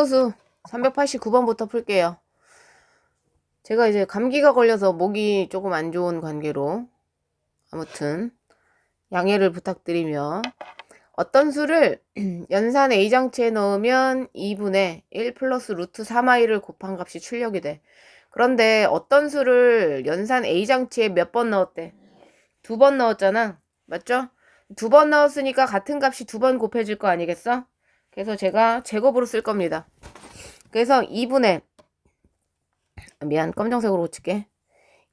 수 389번부터 풀게요. 제가 이제 감기가 걸려서 목이 조금 안 좋은 관계로 아무튼 양해를 부탁드리며 어떤 수를 연산 A장치에 넣으면 2분의 1 플러스 루트 3i를 곱한 값이 출력이 돼. 그런데 어떤 수를 연산 A장치에 몇 번 넣었대? 2번 넣었잖아. 맞죠? 2번 넣었으니까 같은 값이 2번 곱해질 거 아니겠어? 그래서 제가 제곱으로 쓸 겁니다. 그래서 2분의 미안 검정색으로 고칠게.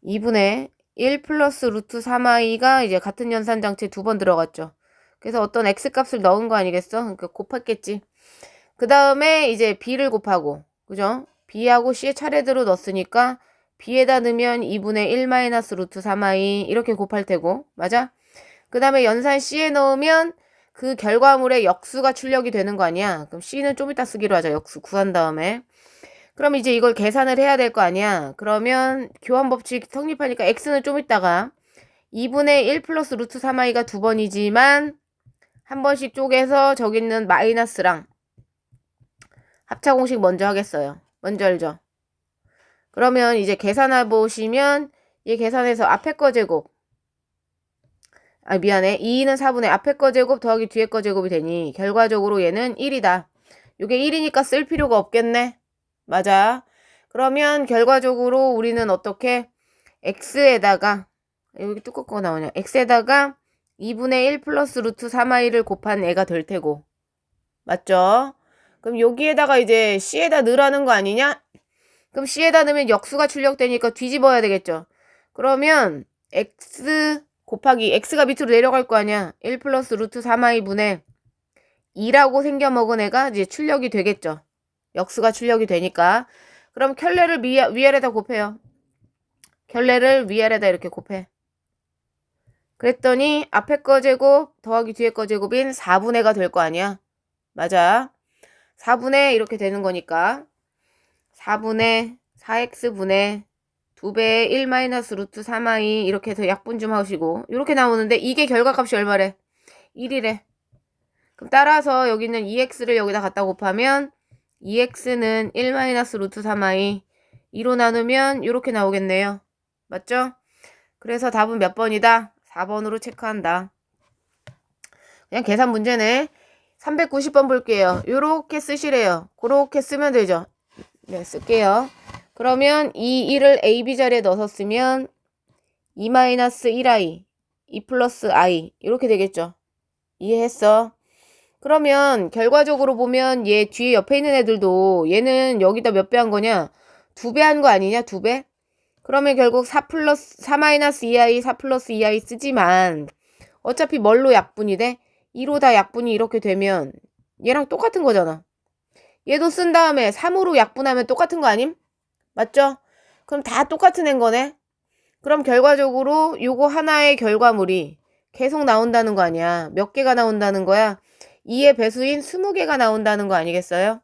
2분의 1 플러스 루트 3i가 이제 같은 연산장치에 2번 들어갔죠. 그래서 어떤 x값을 넣은 거 아니겠어? 그러니까 곱했겠지. 그 다음에 이제 b를 곱하고, 그죠? b하고 c의 차례대로 넣었으니까 b에다 넣으면 2분의 1 마이너스 루트 3i 이렇게 곱할 테고, 맞아? 그 다음에 연산 c에 넣으면 그 결과물의 역수가 출력이 되는 거 아니야? 그럼 c는 좀 이따 쓰기로 하자. 역수 구한 다음에. 그럼 이제 이걸 계산을 해야 될 거 아니야? 그러면 교환법칙 성립하니까 x는 좀 있다가 2분의 1 플러스 루트 3i가 2번이지만 한 번씩 쪼개서 저기 있는 마이너스랑 합차공식 먼저 하겠어요. 먼저 알죠? 그러면 이제 계산해 보시면 얘 계산해서 앞에 거 제곱 미안해. 2는 4분의 앞에 거 제곱 더하기 뒤에 거 제곱이 되니 결과적으로 얘는 1이다. 요게 1이니까 쓸 필요가 없겠네. 맞아. 그러면 결과적으로 우리는 어떻게 x에다가 여기 뚜껑거 나오냐? x에다가 2분의 1 플러스 루트 3i를 곱한 애가 될 테고. 맞죠? 그럼 여기에다가 이제 c에다 넣으라는 거 아니냐? 그럼 c에다 넣으면 역수가 출력되니까 뒤집어야 되겠죠. 그러면 x 곱하기 x가 밑으로 내려갈 거 아니야. 1 플러스 루트 3i 분의 2라고 생겨먹은 애가 이제 출력이 되겠죠. 역수가 출력이 되니까. 그럼 켤레를 위아래다 곱해요. 켤레를 위아래다 이렇게 곱해. 그랬더니 앞에 거 제곱 더하기 뒤에 거 제곱인 4분의가 될 거 아니야. 맞아. 4분의 이렇게 되는 거니까 4분의 4x분의 2배의 1 마이너스 루트 3i 이렇게 해서 약분 좀 하시고 이렇게 나오는데 이게 결과값이 얼마래? 1이래. 그럼 따라서 여기 있는 2x를 여기다 갖다 곱하면 2x는 1 마이너스 루트 3i 2로 나누면 이렇게 나오겠네요. 맞죠? 그래서 답은 몇 번이다? 4번으로 체크한다. 그냥 계산 문제네. 390번 볼게요. 요렇게 쓰시래요. 그렇게 쓰면 되죠. 네, 쓸게요. 그러면 이 1을 a, b 자리에 넣어서 쓰면 2-1i, 2 플러스 i 이렇게 되겠죠. 이해했어? 그러면 결과적으로 보면 얘 뒤에 옆에 있는 애들도 얘는 여기다 몇 배 한 거냐? 2배 한 거 아니냐? 2배? 그러면 결국 4 마이너스 2i, 4 플러스 2i 쓰지만 어차피 뭘로 약분이 돼? 2로 다 약분이 이렇게 되면 얘랑 똑같은 거잖아. 얘도 쓴 다음에 3으로 약분하면 똑같은 거 아님? 맞죠? 그럼 다 똑같은 애인 거네? 그럼 결과적으로 요거 하나의 결과물이 계속 나온다는 거 아니야. 몇 개가 나온다는 거야? 2의 배수인 20개가 나온다는 거 아니겠어요?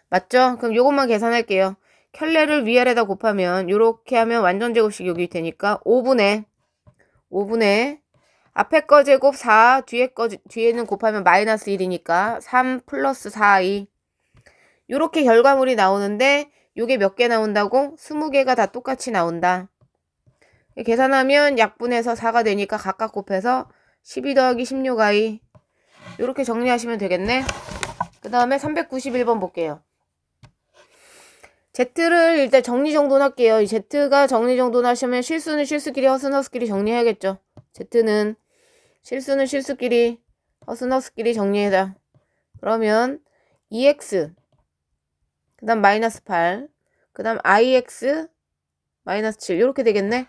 맞죠? 그럼 요것만 계산할게요. 켤레를 위아래다 곱하면 요렇게 하면 완전 제곱식 여기 되니까 5분의 앞에 거 제곱 4 뒤에는 곱하면 마이너스 1이니까 3 플러스 4i 요렇게 결과물이 나오는데 요게 몇 개 나온다고? 20개가 다 똑같이 나온다. 계산하면 약분해서 4가 되니까 각각 곱해서 12 더하기 16i 요렇게 정리하시면 되겠네. 그 다음에 391번 볼게요. Z를 일단 정리정돈할게요. 이 Z가 정리정돈하시면 실수는 실수끼리 허수는 허수끼리 정리해야겠죠. Z는 실수는 실수끼리 허수는 허수끼리 정리해라. 그러면 2x 그 다음 마이너스 8 그 다음 ix 마이너스 7 이렇게 되겠네.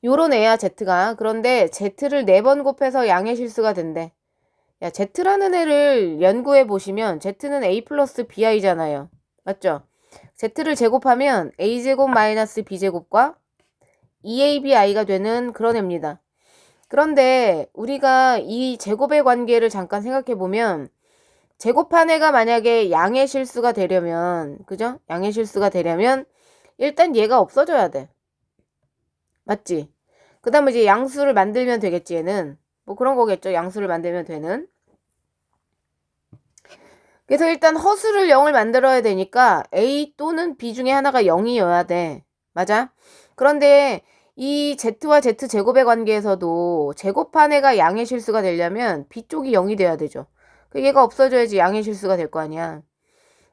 요런 애야 Z가. 그런데 Z를 4번 곱해서 양의 실수가 된대. 야, Z라는 애를 연구해 보시면 Z는 a 플러스 bi잖아요. 맞죠? Z를 제곱하면 a제곱 마이너스 b제곱과 2abi가 되는 그런 애입니다. 그런데 우리가 이 제곱의 관계를 잠깐 생각해 보면 제곱한 애가 만약에 양의 실수가 되려면 그죠? 양의 실수가 되려면 일단 얘가 없어져야 돼. 맞지? 그 다음에 이제 양수를 만들면 되겠지 얘는. 뭐 그런 거겠죠. 양수를 만들면 되는. 그래서 일단 허수를 0을 만들어야 되니까 A 또는 B 중에 하나가 0이어야 돼. 맞아? 그런데 이 Z와 Z제곱의 관계에서도 제곱한 애가 양의 실수가 되려면 B 쪽이 0이 돼야 되죠. 얘가 없어져야지 양의 실수가 될 거 아니야.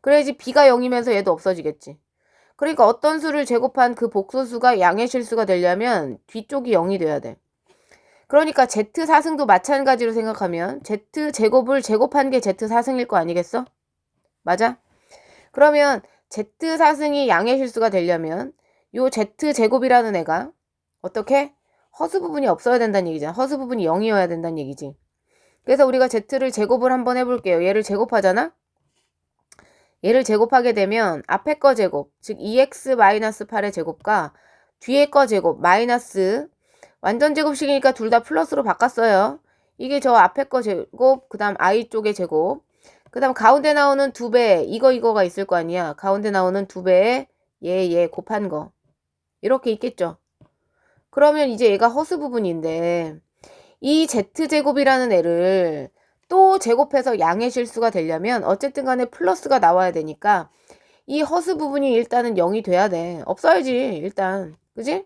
그래야지 B가 0이면서 얘도 없어지겠지. 그러니까 어떤 수를 제곱한 그 복소수가 양의 실수가 되려면 뒤쪽이 0이 돼야 돼. 그러니까 Z4승도 마찬가지로 생각하면 Z제곱을 제곱한 게 Z4승일 거 아니겠어? 맞아? 그러면 Z4승이 양의 실수가 되려면 요 Z제곱이라는 애가 어떻게? 허수 부분이 없어야 된다는 얘기잖아. 허수 부분이 0이어야 된다는 얘기지. 그래서 우리가 Z를 제곱을 한번 해볼게요. 얘를 제곱하잖아? 얘를 제곱하게 되면 앞에 거 제곱, 즉 2x-8의 제곱과 뒤에 거 제곱, 마이너스 완전 제곱식이니까 둘 다 플러스로 바꿨어요. 이게 저 앞에 거 제곱, 그 다음 I 쪽의 제곱, 그 다음 가운데 나오는 2배, 이거가 있을 거 아니야. 가운데 나오는 2배에 얘 곱한 거. 이렇게 있겠죠. 그러면 이제 얘가 허수 부분인데 이 Z제곱이라는 애를 또 제곱해서 양의 실수가 되려면 어쨌든 간에 플러스가 나와야 되니까 이 허수 부분이 일단은 0이 돼야 돼. 없어야지 일단. 그지?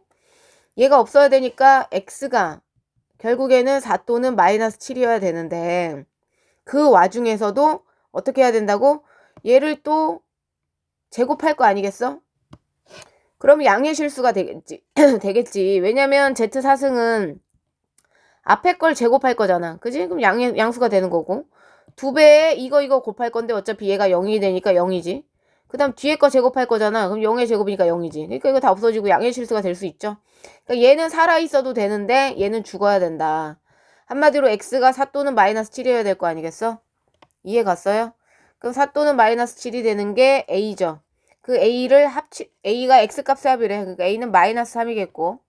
얘가 없어야 되니까 x가 결국에는 4 또는 마이너스 7이어야 되는데 그 와중에서도 어떻게 해야 된다고? 얘를 또 제곱할 거 아니겠어? 그럼 양의 실수가 되겠지. 되겠지. 왜냐면 Z4승은 앞에 걸 제곱할 거잖아. 그지? 그럼 양수가 되는 거고. 2배에 이거 곱할 건데 어차피 얘가 0이 되니까 0이지. 그 다음 뒤에 거 제곱할 거잖아. 그럼 0의 제곱이니까 0이지. 그러니까 이거 다 없어지고 양의 실수가 될 수 있죠. 그러니까 얘는 살아있어도 되는데 얘는 죽어야 된다. 한마디로 x가 4 또는 마이너스 7이어야 될 거 아니겠어? 이해 갔어요? 그럼 4 또는 마이너스 7이 되는 게 a죠. 그 a를 a가 x값의 합이래. 그러니까 a는 마이너스 3이겠고.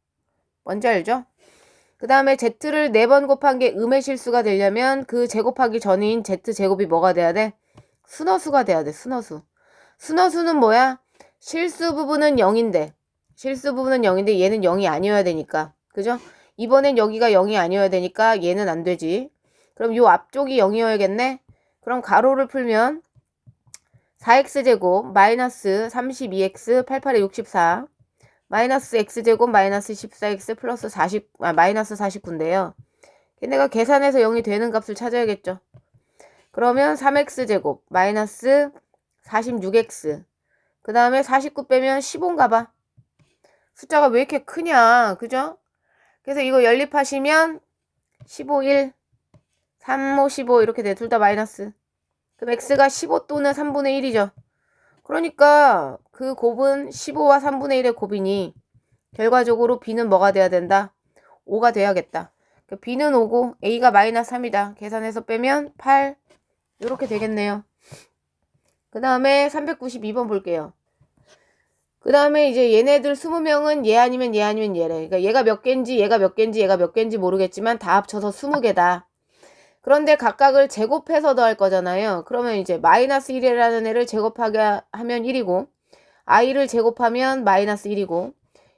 뭔지 알죠? 그 다음에 z를 4번 곱한 게 음의 실수가 되려면 그 제곱하기 전인 z제곱이 뭐가 돼야 돼? 순허수가 돼야 돼. 순허수. 순허수는 뭐야? 실수 부분은 0인데 얘는 0이 아니어야 되니까. 그죠? 이번엔 여기가 0이 아니어야 되니까 얘는 안 되지. 그럼 요 앞쪽이 0이어야겠네? 그럼 가로를 풀면 4x제곱 마이너스 32x 88에 64 마이너스 x제곱 마이너스 14x 플러스 40, 마이너스 49인데요. 걔네가 계산해서 0이 되는 값을 찾아야겠죠. 그러면 3x제곱 마이너스 46x 그 다음에 49 빼면 15인가 봐. 숫자가 왜 이렇게 크냐. 그죠? 그래서 이거 연립하시면 15, 1, 3, 5, 15 이렇게 돼. 둘 다 마이너스. 그럼 x가 15 또는 3분의 1이죠. 그러니까 그 곱은 15와 3분의 1의 곱이니 결과적으로 b는 뭐가 돼야 된다? 5가 돼야겠다. b는 5고 a가 마이너스 3이다. 계산해서 빼면 8 이렇게 되겠네요. 그 다음에 392번 볼게요. 그 다음에 이제 얘네들 20명은 얘 아니면 얘래. 그러니까 얘가 몇 개인지 얘가 몇 개인지 모르겠지만 다 합쳐서 20개다. 그런데 각각을 제곱해서 더할 거잖아요. 그러면 이제 마이너스 1이라는 애를 제곱하게 하면 1이고 i를 제곱하면 마이너스 1이고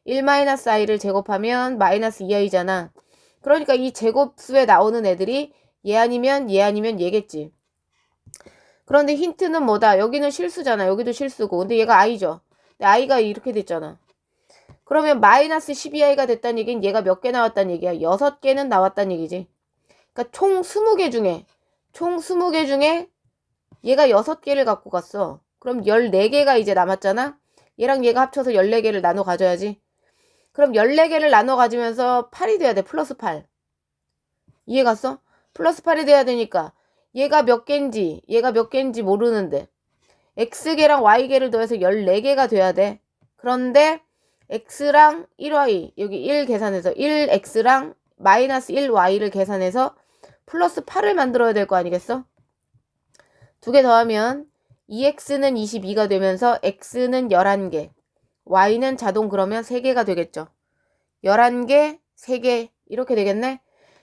1 마이너스 i를 제곱하면 마이너스 2i잖아. 그러니까 이 제곱수에 나오는 애들이 얘 아니면 얘겠지. 그런데 힌트는 뭐다? 여기는 실수잖아. 여기도 실수고. 근데 얘가 i죠. 근데 i가 이렇게 됐잖아. 그러면 마이너스 12i가 됐다는 얘기는 얘가 몇 개 나왔다는 얘기야? 6개는 나왔다는 얘기지. 그러니까 총 20개 중에 얘가 6개를 갖고 갔어. 그럼 14개가 이제 남았잖아. 얘랑 얘가 합쳐서 14개를 나눠 가져야지. 그럼 14개를 나눠 가지면서 8이 돼야 돼. 플러스 8. 이해 갔어? 플러스 8이 돼야 되니까 얘가 몇 개인지 모르는데 x개랑 y개를 더해서 14개가 돼야 돼. 그런데 x랑 1y 여기 1 계산해서 1x랑 마이너스 1y를 계산해서 플러스 8을 만들어야 될 거 아니겠어? 두 개 더하면 2x는 22가 되면서 x는 11개 y는 자동 그러면 3개가 되겠죠. 11개, 3개 이렇게 되겠네.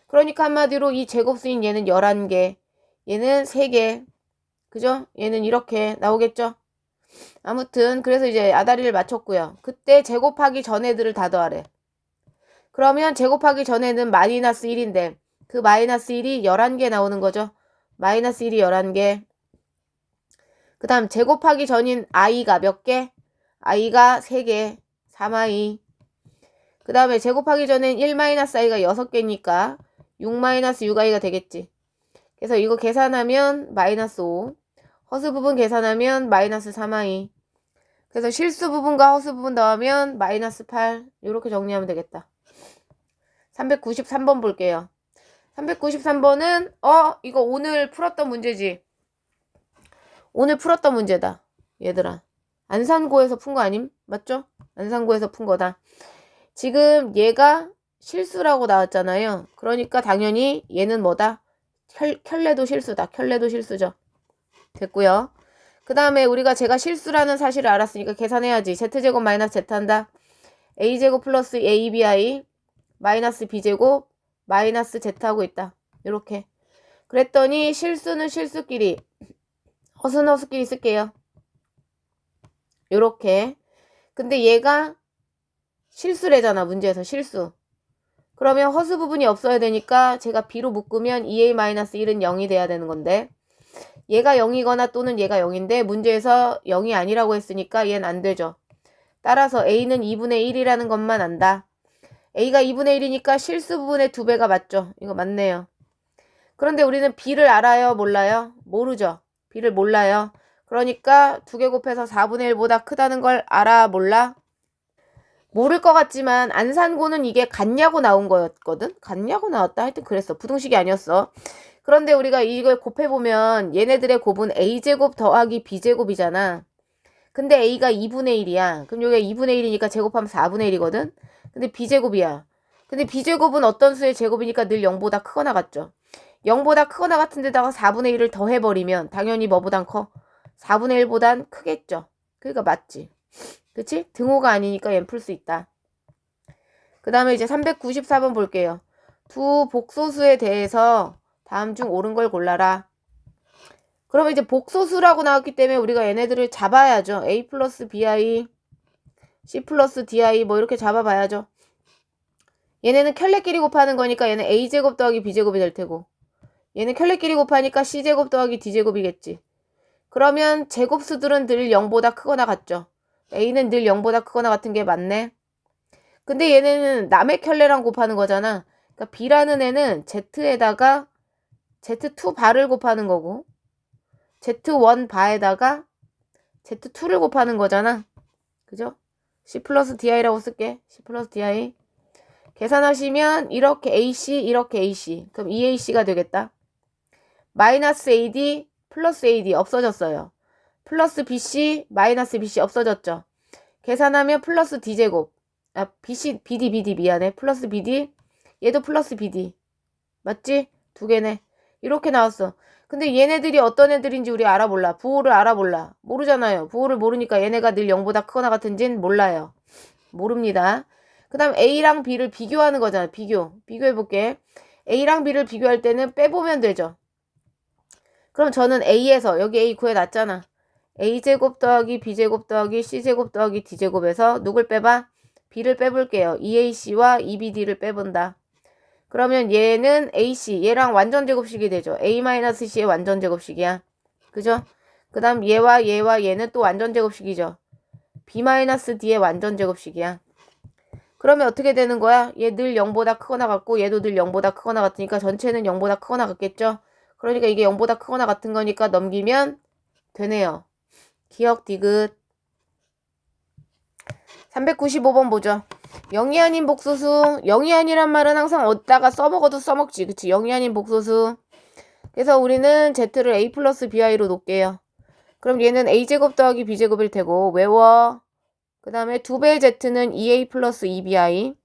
그러니까 한마디로 이 제곱수인 얘는 11개, 얘는 3개, 그죠? 얘는 이렇게 나오겠죠? 아무튼 그래서 이제 아다리를 맞췄고요. 그때 제곱하기 전 애들을 다 더하래. 그러면 제곱하기 전에는 마이너스 1인데 그 마이너스 1이 11개 나오는 거죠. 마이너스 1이 11개. 그 다음 제곱하기 전인 i가 몇 개? i가 3개, 3i. 그 다음에 제곱하기 전엔 1-i가 6개니까 6-6i가 되겠지. 그래서 이거 계산하면 -5. 허수 부분 계산하면 -3i. 그래서 실수 부분과 허수 부분 더하면 -8. 이렇게 정리하면 되겠다. 393번 볼게요. 393번은 이거 오늘 풀었던 문제지. 오늘 풀었던 문제다. 얘들아. 안산고에서 푼 거 아님? 맞죠? 안산고에서 푼 거다. 지금 얘가 실수라고 나왔잖아요. 그러니까 당연히 얘는 뭐다? 켤레도 실수다. 켤레도 실수죠. 됐고요. 그 다음에 우리가 제가 실수라는 사실을 알았으니까 계산해야지. z제곱 마이너스 z 한다. a제곱 플러스 abi 마이너스 b제곱 마이너스 z 하고 있다. 이렇게. 그랬더니 실수는 실수끼리, 허수는 허수끼리 쓸게요. 요렇게. 근데 얘가 실수래잖아. 문제에서 실수. 그러면 허수 부분이 없어야 되니까 제가 b로 묶으면 2a-1은 0이 돼야 되는 건데, 얘가 0이거나 또는 얘가 0인데 문제에서 0이 아니라고 했으니까 얘는 안 되죠. 따라서 a는 2분의 1이라는 것만 안다. a가 2분의 1이니까 실수 부분의 2배가 맞죠. 이거 맞네요. 그런데 우리는 b를 알아요? 몰라요? 모르죠. b를 몰라요. 그러니까 2개 곱해서 4분의 1보다 크다는 걸 알아? 몰라? 모를 것 같지만 안산고는 이게 같냐고 나온 거였거든? 같냐고 나왔다? 하여튼 그랬어. 부등식이 아니었어. 그런데 우리가 이걸 곱해보면 얘네들의 곱은 a제곱 더하기 b제곱이잖아. 근데 a가 2분의 1이야. 그럼 여기가 2분의 1이니까 제곱하면 4분의 1이거든? 근데 b제곱이야. 근데 b제곱은 어떤 수의 제곱이니까 늘 0보다 크거나 같죠. 0보다 크거나 같은 데다가 4분의 1을 더해버리면 당연히 뭐보단 커? 4분의 1보단 크겠죠. 그러니까 맞지. 그치? 등호가 아니니까 얘는 풀 수 있다. 그 다음에 이제 394번 볼게요. 두 복소수에 대해서 다음 중 옳은 걸 골라라. 그러면 이제 복소수라고 나왔기 때문에 우리가 얘네들을 잡아야죠. a 플러스 bi, c 플러스 di 뭐 이렇게 잡아봐야죠. 얘네는 켤레끼리 곱하는 거니까 얘는 a제곱 더하기 b제곱이 될 테고, 얘는 켤레끼리 곱하니까 c제곱 더하기 d제곱이겠지. 그러면 제곱수들은 늘 0보다 크거나 같죠. a는 늘 0보다 크거나 같은 게 맞네. 근데 얘네는 남의 켤레랑 곱하는 거잖아. 그러니까 b라는 애는 z에다가 z2 바를 곱하는 거고, z1 바에다가 z2를 곱하는 거잖아. 그죠? c 플러스 di라고 쓸게. c 플러스 di. 계산하시면 이렇게 ac, 이렇게 ac. 그럼 2ac가 되겠다. 마이너스 ad, 플러스 ad 없어졌어요. 플러스 bc, 마이너스 bc 없어졌죠. 계산하면 플러스 d제곱. bd 미안해. 플러스 bd, 얘도 플러스 bd. 맞지? 두 개네. 이렇게 나왔어. 근데 얘네들이 어떤 애들인지 우리 알아볼라. 부호를 알아볼라. 모르잖아요. 부호를 모르니까 얘네가 늘 0보다 크거나 같은지는 몰라요. 모릅니다. 그 다음 a랑 b를 비교하는 거잖아. 비교해볼게. a랑 b를 비교할 때는 빼보면 되죠. 그럼 저는 a에서, 여기 a 구해놨잖아. a제곱 더하기 b제곱 더하기 c제곱 더하기 d제곱에서 누굴 빼봐? b를 빼볼게요. 2ac와 2bd를 빼본다. 그러면 얘는 ac, 얘랑 완전 제곱식이 되죠. a-c의 완전 제곱식이야. 그죠? 그 다음 얘와 얘는 또 완전 제곱식이죠. b-d의 완전 제곱식이야. 그러면 어떻게 되는 거야? 얘 늘 0보다 크거나 같고 얘도 늘 0보다 크거나 같으니까 전체는 0보다 크거나 같겠죠? 그러니까 이게 0보다 크거나 같은 거니까 넘기면 되네요. 기억 디귿. 395번 보죠. 0이 아닌 복소수. 0이 아니란 말은 항상 어디다가 써먹어도 써먹지. 그치? 0이 아닌 복소수. 그래서 우리는 z를 a 플러스 bi로 놓을게요. 그럼 얘는 a제곱 더하기 b제곱일 테고 외워. 그 다음에 2배의 z는 2a 플러스 2bi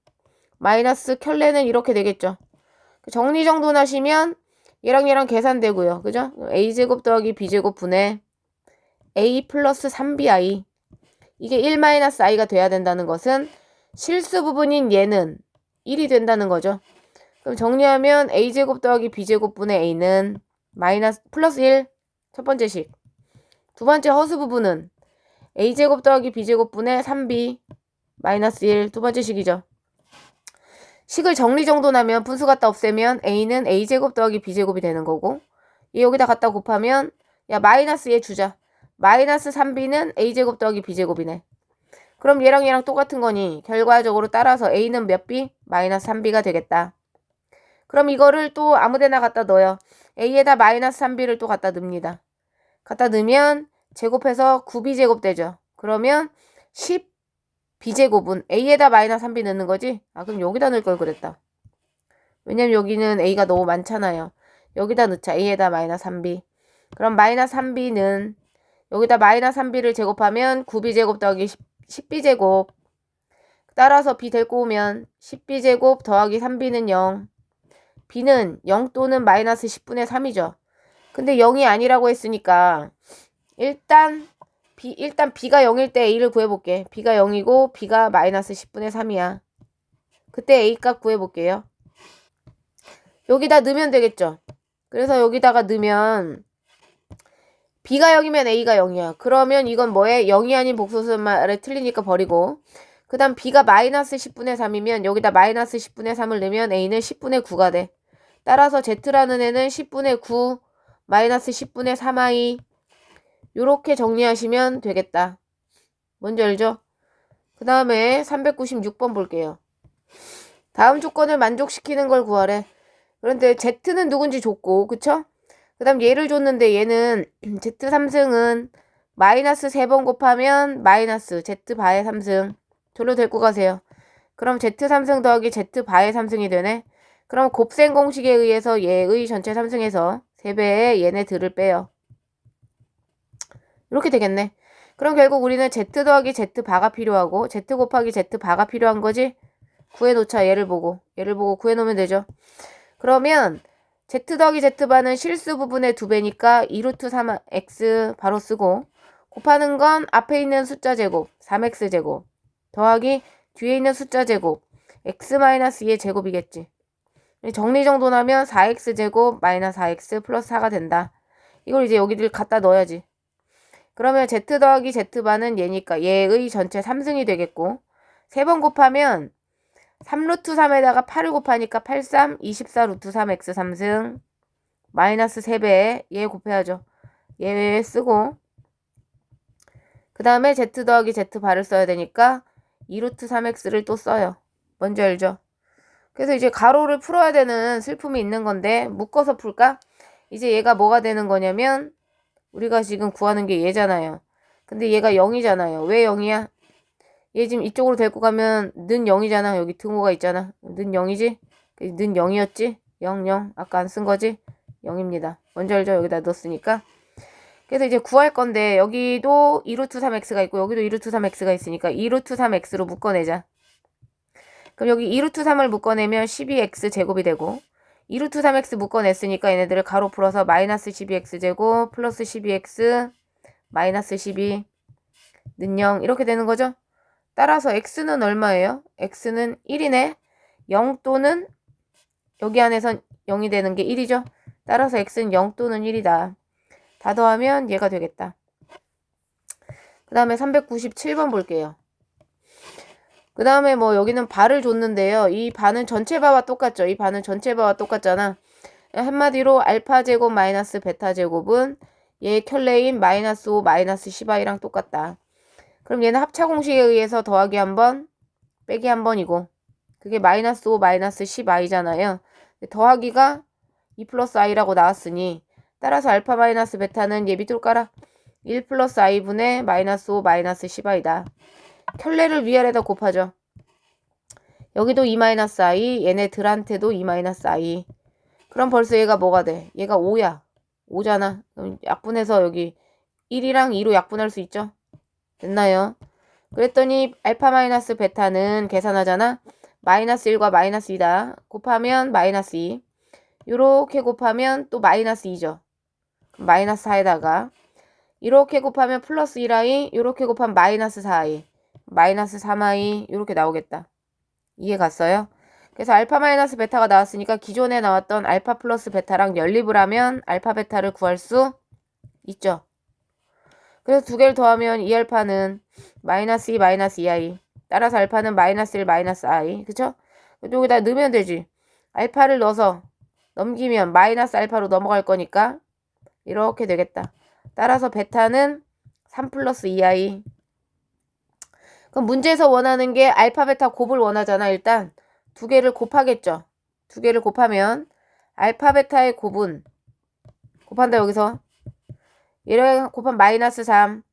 마이너스 켤레는 이렇게 되겠죠. 정리정돈하시면 얘랑 계산되고요. 그죠? a제곱 더하기 b제곱 분의 a 플러스 3bi. 이게 1-i가 돼야 된다는 것은 실수 부분인 얘는 1이 된다는 거죠. 그럼 정리하면 a제곱 더하기 b제곱 분의 a는 마이너스 플러스 1 첫 번째 식. 두 번째 허수 부분은 a제곱 더하기 b제곱 분의 3b 마이너스 1 두 번째 식이죠. 식을 정리정돈하면 분수 갖다 없애면 a는 a제곱 더하기 b제곱이 되는 거고, 얘 여기다 갖다 곱하면 야 마이너스 얘 주자. 마이너스 3b는 a제곱 더하기 b제곱이네. 그럼 얘랑 똑같은 거니 결과적으로 따라서 a는 몇 b? 마이너스 3b가 되겠다. 그럼 이거를 또 아무데나 갖다 넣어요. a에다 마이너스 3b를 또 갖다 넣습니다. 갖다 넣으면 제곱해서 9b제곱 되죠. 그러면 10b제곱은 a에다 마이너스 3b 넣는 거지? 아, 그럼 여기다 넣을 걸 그랬다. 왜냐면 여기는 a가 너무 많잖아요. 여기다 넣자. a에다 마이너스 3b. 그럼 마이너스 3b는 여기다 마이너스 3b를 제곱하면 9b제곱 더하기 10b제곱. 따라서 b 데리고 오면 10b제곱 더하기 3b는 0. b는 0 또는 마이너스 10분의 3이죠. 근데 0이 아니라고 했으니까 일단 b가 0일 때 a를 구해볼게. b가 0이고 b가 마이너스 10분의 3이야. 그때 a 값 구해볼게요. 여기다 넣으면 되겠죠. 그래서 여기다가 넣으면 b가 0이면 a가 0이야. 그러면 이건 뭐에? 0이 아닌 복소수 말에 틀리니까 버리고, 그 다음 b가 마이너스 10분의 3이면 여기다 마이너스 10분의 3을 넣으면 a는 10분의 9가 돼. 따라서 z라는 애는 10분의 9 마이너스 10분의 3i 요렇게 정리하시면 되겠다. 뭔지 알죠? 그 다음에 396번 볼게요. 다음 조건을 만족시키는 걸 구하래. 그런데 z는 누군지 줬고, 그쵸? 그 다음 얘를 줬는데 얘는 z3승은 마이너스 3번 곱하면 마이너스 z바의 3승. 절로 데리고 가세요. 그럼 z3승 더하기 z바의 3승이 되네. 그럼 곱셈 공식에 의해서 얘의 전체 3승에서 3배의 얘네들을 빼요. 이렇게 되겠네. 그럼 결국 우리는 z 더하기 z바가 필요하고 z 곱하기 z바가 필요한 거지? 구해놓자. 얘를 보고 구해놓으면 되죠. 그러면 z 더하기 z바는 실수 부분의 2배니까 2루트 3x 바로 쓰고, 곱하는 건 앞에 있는 숫자 제곱 3x 제곱 더하기 뒤에 있는 숫자 제곱 x-2의 제곱이겠지. 정리정돈하면 4x 제곱 마이너스 4x 플러스 4가 된다. 이걸 이제 여기들 갖다 넣어야지. 그러면 z 더하기 z바는 얘니까 얘의 전체 3승이 되겠고, 3번 곱하면 3루트 3에다가 8을 곱하니까 8, 3, 24 루트 3x 3승 마이너스 3배에 얘 곱해야죠. 얘 쓰고, 그 다음에 z 더하기 z바를 써야 되니까 2루트 3x를 또 써요. 뭔지 알죠? 그래서 이제 가로를 풀어야 되는 슬픔이 있는 건데 묶어서 풀까? 이제 얘가 뭐가 되는 거냐면 우리가 지금 구하는 게 얘잖아요. 근데 얘가 0이잖아요. 왜 0이야? 얘 지금 이쪽으로 데리고 가면 는 0이잖아. 여기 등호가 있잖아. 는 0이지? 는 0이었지? 0, 0. 아까 안 쓴 거지? 0입니다. 뭔지 알죠? 여기다 넣었으니까. 그래서 이제 구할 건데 여기도 2루트 3x가 있고 여기도 2루트 3x가 있으니까 2루트 3x로 묶어내자. 그럼 여기 2루트 3을 묶어내면 12x 제곱이 되고, 2루트 3x 묶어냈으니까 얘네들을 가로 풀어서 마이너스 12x 제곱 플러스 12x 마이너스 12는 0 이렇게 되는 거죠. 따라서 x는 얼마예요? x는 1이네. 0 또는 여기 안에선 0이 되는 게 1이죠. 따라서 x는 0 또는 1이다. 다 더하면 얘가 되겠다. 그 다음에 397번 볼게요. 그 다음에 뭐 여기는 바를 줬는데요. 이 바는 전체 바와 똑같죠. 이 바는 전체 바와 똑같잖아. 한마디로 알파 제곱 마이너스 베타 제곱은 얘의 켤레인 마이너스 5 마이너스 10i랑 똑같다. 그럼 얘는 합차 공식에 의해서 더하기 한 번, 빼기 한 번이고, 그게 마이너스 5 마이너스 10i잖아요. 더하기가 2 플러스 i라고 나왔으니 따라서 알파 마이너스 베타는 얘 밑으로 깔아. 1 플러스 i분의 마이너스 5 마이너스 10i다. 켤레를 위아래다 곱하죠. 여기도 2-i, 얘네들한테도 2-i. 그럼 벌써 얘가 뭐가 돼? 얘가 5야. 5잖아. 그럼 약분해서 여기 1이랑 2로 약분할 수 있죠? 됐나요? 그랬더니 알파 마이너스 베타는 계산하잖아. 마이너스 1과 마이너스 2다. 곱하면 마이너스 2. 요렇게 곱하면 또 마이너스 2죠. 마이너스 4에다가 이렇게 곱하면 플러스 1i, 요렇게 곱하면 마이너스 4i. 마이너스 3i 이렇게 나오겠다. 이해 갔어요? 그래서 알파 마이너스 베타가 나왔으니까 기존에 나왔던 알파 플러스 베타랑 연립을 하면 알파 베타를 구할 수 있죠. 그래서 두 개를 더하면 2알파는 마이너스 2 마이너스 2i. 따라서 알파는 마이너스 1 마이너스 i. 그쵸? 여기다 넣으면 되지. 알파를 넣어서 넘기면 마이너스 알파로 넘어갈 거니까 이렇게 되겠다. 따라서 베타는 3 플러스 2i. 그럼 문제에서 원하는 게 알파, 베타 곱을 원하잖아. 일단 두 개를 곱하겠죠. 두 개를 곱하면 알파, 베타의 곱은 곱한다 여기서. 얘랑 곱하면 마이너스 3.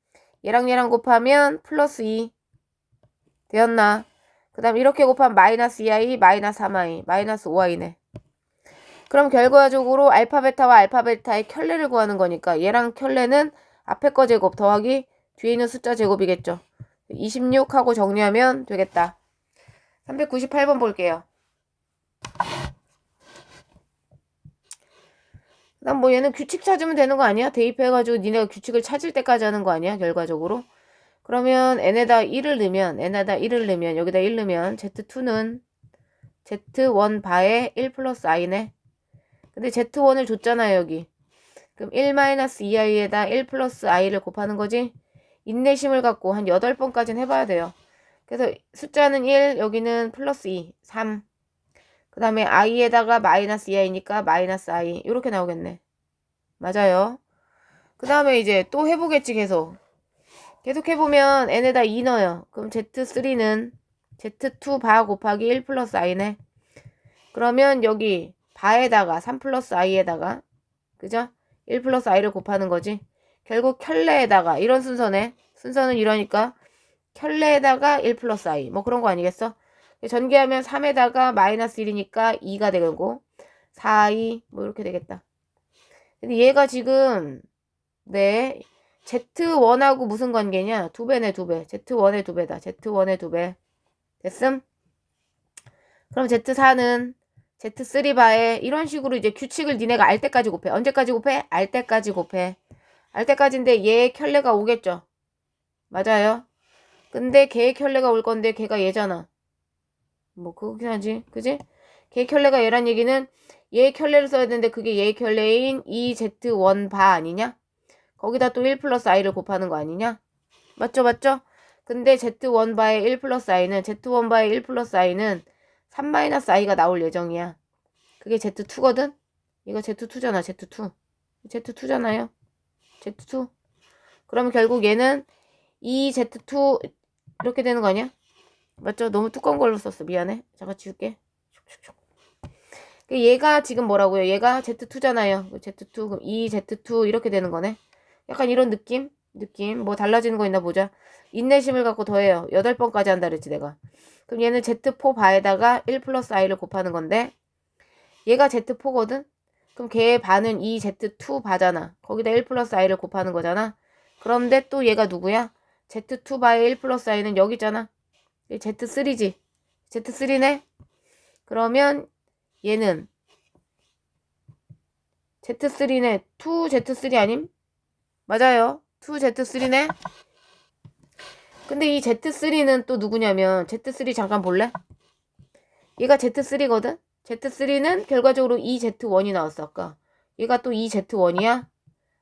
얘랑 곱하면 플러스 2. 되었나? 그 다음 이렇게 곱하면 마이너스 2i, 마이너스 3i, 마이너스 5i네. 그럼 결과적으로 알파, 베타와 알파, 베타의 켤레를 구하는 거니까 얘랑 켤레는 앞에 거 제곱 더하기 뒤에 있는 숫자 제곱이겠죠. 26하고 정리하면 되겠다. 398번 볼게요. 난 뭐 얘는 규칙 찾으면 되는 거 아니야? 대입해가지고 니네가 규칙을 찾을 때까지 하는 거 아니야? 결과적으로. 그러면 n에다 1을 넣으면 여기다 1 넣으면 z2는 z1 바에 1 플러스 i네. 근데 z1을 줬잖아요 여기. 그럼 1-2i에다 1 플러스 i를 곱하는 거지. 인내심을 갖고 한 8번까지는 해봐야 돼요. 그래서 숫자는 1, 여기는 플러스 2, 3. 그 다음에 i에다가 마이너스 2i니까 마이너스 i. 이렇게 나오겠네. 맞아요. 그 다음에 이제 또 해보겠지 계속. 계속 해보면 n에다 2 넣어요. 그럼 z3는 z2 바 곱하기 1 플러스 i네. 그러면 여기 바에다가 3 플러스 i에다가 그죠? 1 플러스 i를 곱하는 거지. 결국 켤레에다가 이런 순서네. 순서는 이러니까 켤레에다가 1 플러스 i 뭐 그런 거 아니겠어? 전개하면 3에다가 마이너스 1이니까 2가 되고 4i 뭐 이렇게 되겠다. 근데 얘가 지금 네 z1하고 무슨 관계냐? 2배네 2배. z1의 2배다. z1의 2배. 됐음? 그럼 z4는 z3 바에 이런 식으로 이제 규칙을 니네가 알 때까지 곱해. 언제까지 곱해? 알 때까지 곱해. 알 때까지인데 얘의 켤레가 오겠죠. 맞아요. 근데 걔의 켤레가 올 건데 걔가 얘잖아. 뭐 그거긴 하지. 그지? 걔의 켤레가 얘란 얘기는 얘의 켤레를 써야 되는데 그게 얘의 켤레인 2z1 바 아니냐? 거기다 또 1 플러스 i를 곱하는 거 아니냐? 맞죠? 맞죠? 근데 z1 바의 1 플러스 i는 z1 바의 1 플러스 i는 3 마이너스 i가 나올 예정이야. 그게 z2거든? 이거 z2잖아. z2. z2잖아요. z2. 그러면 결국 얘는 2z2 이렇게 되는 거 아니야? 맞죠? 너무 두꺼운 걸로 썼어. 미안해. 잠깐 지울게. 얘가 지금 뭐라고요? 얘가 z2잖아요. z2 그럼 2z2 이렇게 되는 거네. 약간 이런 느낌? 뭐 달라지는 거 있나 보자. 인내심을 갖고 더해요. 8번까지 한다 그랬지 내가. 그럼 얘는 z4 바에다가 1 플러스 i를 곱하는 건데 얘가 z4거든? 그럼 걔의 바는 2z2 바잖아. 거기다 1 플러스 i를 곱하는 거잖아. 그런데 또 얘가 누구야? z2 바의 1 플러스 i는 여기 있잖아. z3지. z3네? 그러면 얘는 z3네. 2z3 아님? 맞아요. 2z3네? 근데 이 z3는 또 누구냐면 z3 잠깐 볼래? 얘가 z3거든? z3는 결과적으로 2z1이 나왔어 아까. 얘가 또 2z1이야?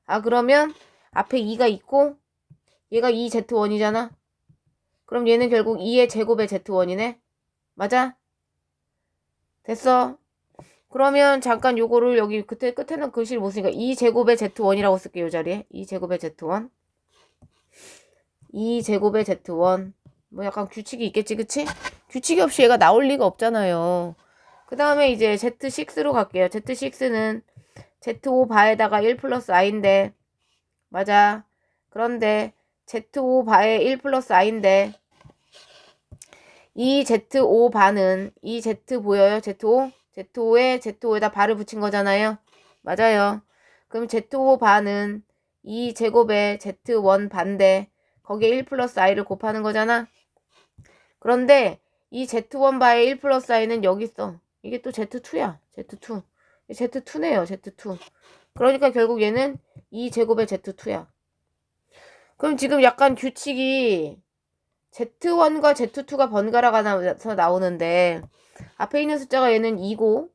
아 그러면 앞에 2가 있고 얘가 2z1이잖아. 그럼 얘는 결국 2의 제곱의 z1이네. 맞아? 됐어. 그러면 잠깐 요거를 여기 그때 끝에는 글씨를 못 쓰니까 2제곱의 z1이라고 쓸게요. 이 자리에 2제곱의 z1 2제곱의 z1 뭐 약간 규칙이 있겠지 그치? 규칙이 없이 얘가 나올 리가 없잖아요. 그 다음에 이제 z6로 갈게요. z6는 z5 바에다가 1 플러스 i인데 맞아. 그런데 z5 바에 1 플러스 i인데 이 z5 바는 이 z 보여요? z5? z5에 z5에다 바를 붙인 거잖아요. 맞아요. 그럼 z5 바는 이 제곱에 z1 반대 거기에 1 플러스 i를 곱하는 거잖아. 그런데 이 z1 바의 1 플러스 i는 여기 있어. 이게 또 z2야. z2. z2네요. z2. 그러니까 결국 얘는 이 제곱의 z2야. 그럼 지금 약간 규칙이 z1과 z2가 번갈아가 나서 나오는데 앞에 있는 숫자가 얘는 2고